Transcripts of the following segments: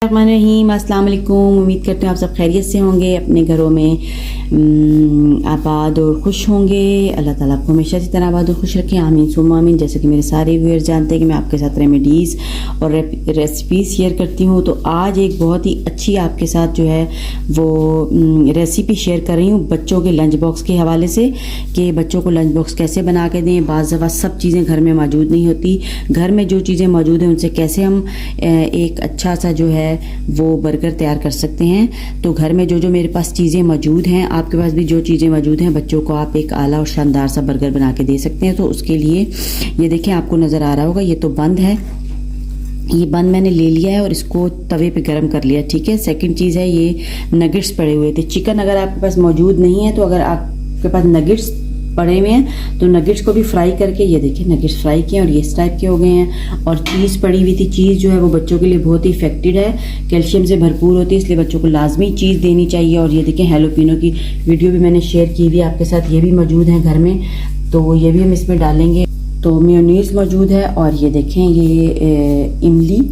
रहीम, अस्सलाम वालेकुम। उम्मीद करते हैं आप सब खैरियत से होंगे, अपने घरों में आबाद और खुश होंगे। अल्लाह ताला आपको हमेशा इसी तरह आबाद और खुश रखें, आमीन सुम्मा आमीन। जैसे कि मेरे सारे व्यूअर्स जानते हैं कि मैं आपके साथ रेमेडीज़ और रेसिपीज़ शेयर करती हूँ, तो आज एक बहुत ही अच्छी आपके साथ जो है वो रेसिपी शेयर कर रही हूँ बच्चों के लंच बॉक्स के हवाले से, कि बच्चों को लंच बॉक्स कैसे बना के दें। बाज़ दफ़ा सब चीज़ें घर में मौजूद नहीं होती, घर में जो चीज़ें मौजूद हैं उनसे कैसे हम एक अच्छा सा जो है वो बर्गर तैयार कर सकते हैं। तो घर में जो जो मेरे पास चीज़ें मौजूद हैं, आपके पास भी जो चीज़ें मौजूद हैं, बच्चों को आप एक आला और शानदार सा बर्गर बना के दे सकते हैं। तो उसके लिए ये देखें, आपको नज़र आ रहा होगा, ये तो बंद है, ये बंद मैंने ले लिया है और इसको तवे पे गरम कर लिया, ठीक है। सेकंड चीज़ है, ये नगेट्स पड़े हुए थे। चिकन अगर आपके पास मौजूद नहीं है, तो अगर आपके पास नगेट्स पड़े हुए हैं तो नगेट्स को भी फ्राई करके, ये देखिए नगेट्स फ्राई किए और ये इस टाइप के हो गए हैं। और चीज़ पड़ी हुई थी, चीज़ जो है वो बच्चों के लिए बहुत ही इफेक्टिव है, कैल्शियम से भरपूर होती है, इसलिए बच्चों को लाजमी चीज़ देनी चाहिए। और ये देखिए हैलोपिनो की वीडियो भी मैंने शेयर की हुई आपके साथ, ये भी मौजूद है घर में, तो ये भी हम इसमें डालेंगे। तो मेयोनीज़ मौजूद है और ये देखें ये इमली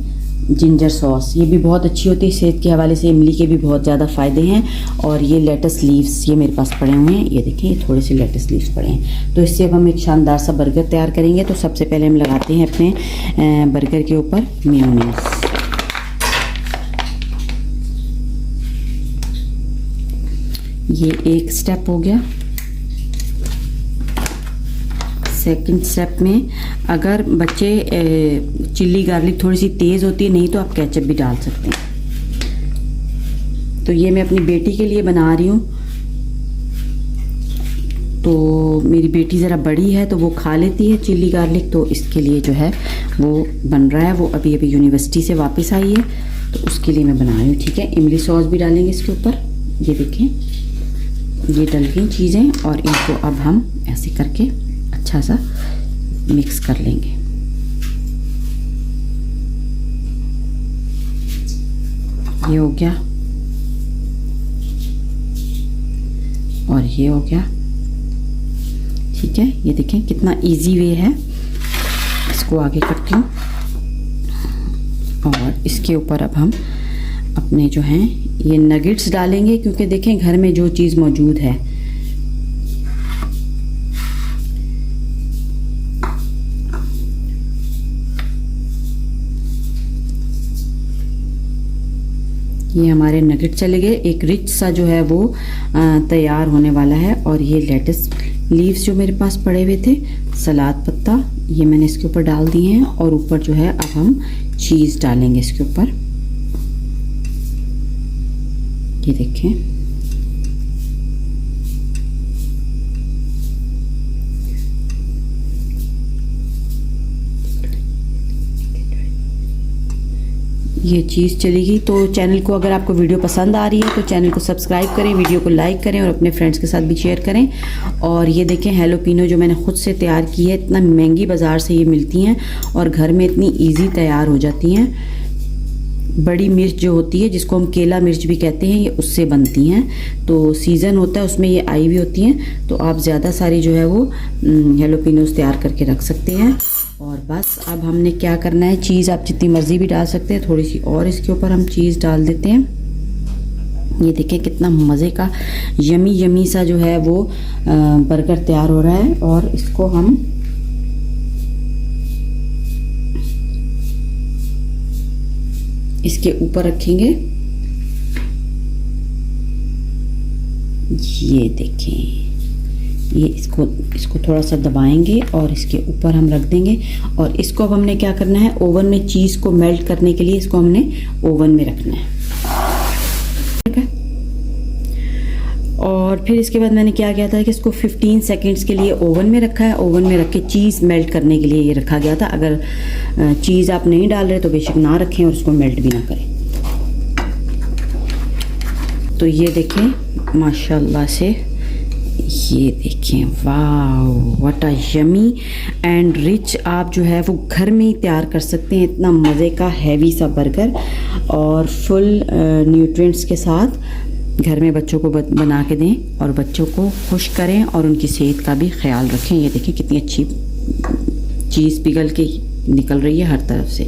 जिंजर सॉस, ये भी बहुत अच्छी होती है सेहत के हवाले से, इमली के भी बहुत ज़्यादा फ़ायदे हैं। और ये लेटस लीव्स ये मेरे पास पड़े हुए हैं, ये देखिए ये थोड़े से लेटस लीव्स पड़े हैं। तो इससे अब हम एक शानदार सा बर्गर तैयार करेंगे। तो सबसे पहले हम लगाते हैं अपने बर्गर के ऊपर मेयोनीज़। ये एक स्टेप हो गया। सेकंड स्टेप में अगर बच्चे चिल्ली गार्लिक थोड़ी सी तेज़ होती है, नहीं तो आप केचप भी डाल सकते हैं। तो ये मैं अपनी बेटी के लिए बना रही हूँ, तो मेरी बेटी ज़रा बड़ी है तो वो खा लेती है चिल्ली गार्लिक, तो इसके लिए जो है वो बन रहा है। वो अभी अभी यूनिवर्सिटी से वापस आई है, तो उसके लिए मैं बना रही हूँ, ठीक है। इमली सॉस भी डालेंगे इसके ऊपर, ये देखें ये डल गई चीज़ें, और इनको अब हम ऐसे करके अच्छा सा मिक्स कर लेंगे। ये हो गया और ये हो गया, ठीक है। ये देखें कितना इजी वे है। इसको आगे करती हूँ और इसके ऊपर अब हम अपने जो हैं ये नगेट्स डालेंगे, क्योंकि देखें घर में जो चीज़ मौजूद है, ये हमारे नगेट चले गए। एक रिच सा जो है वो तैयार होने वाला है। और ये लेटस लीव्स जो मेरे पास पड़े हुए थे, सलाद पत्ता, ये मैंने इसके ऊपर डाल दिए हैं। और ऊपर जो है अब हम चीज़ डालेंगे इसके ऊपर, ये देखें। ये चीज़ चली गई। तो चैनल को, अगर आपको वीडियो पसंद आ रही है तो चैनल को सब्सक्राइब करें, वीडियो को लाइक करें और अपने फ्रेंड्स के साथ भी शेयर करें। और ये देखें हैलोपिनो जो मैंने ख़ुद से तैयार की है, इतना महंगी बाज़ार से ये मिलती हैं और घर में इतनी इजी तैयार हो जाती हैं। बड़ी मिर्च जो होती है, जिसको हम केला मिर्च भी कहते हैं, ये उससे बनती हैं। तो सीज़न होता है उसमें, ये आई हुई होती हैं, तो आप ज़्यादा सारी जो है वो हैलोपिनोस तैयार करके रख सकते हैं। और बस अब हमने क्या करना है, चीज़ आप जितनी मर्ज़ी भी डाल सकते हैं, थोड़ी सी और इसके ऊपर हम चीज़ डाल देते हैं। ये देखें कितना मज़े का यमी यमी सा जो है वो बर्गर तैयार हो रहा है। और इसको हम इसके ऊपर रखेंगे, ये देखें, ये इसको थोड़ा सा दबाएंगे और इसके ऊपर हम रख देंगे। और इसको अब हमने क्या करना है, ओवन में चीज़ को मेल्ट करने के लिए इसको हमने ओवन में रखना है, ठीक है। और फिर इसके बाद मैंने क्या किया था कि इसको 15 सेकंड्स के लिए ओवन में रखा है। ओवन में रख के चीज़ मेल्ट करने के लिए ये रखा गया था। अगर चीज़ आप नहीं डाल रहे तो बेशक ना रखें और उसको मेल्ट भी ना करें। तो ये देखें माशाल्लाह से, ये देखें, वाह what a yummy and rich, आप जो है वो घर में ही तैयार कर सकते हैं। इतना मज़े का हैवी सा बर्गर और फुल न्यूट्रिएंट्स के साथ घर में बच्चों को बना के दें और बच्चों को खुश करें और उनकी सेहत का भी ख्याल रखें। ये देखें कितनी अच्छी चीज़ पिघल के निकल रही है हर तरफ से।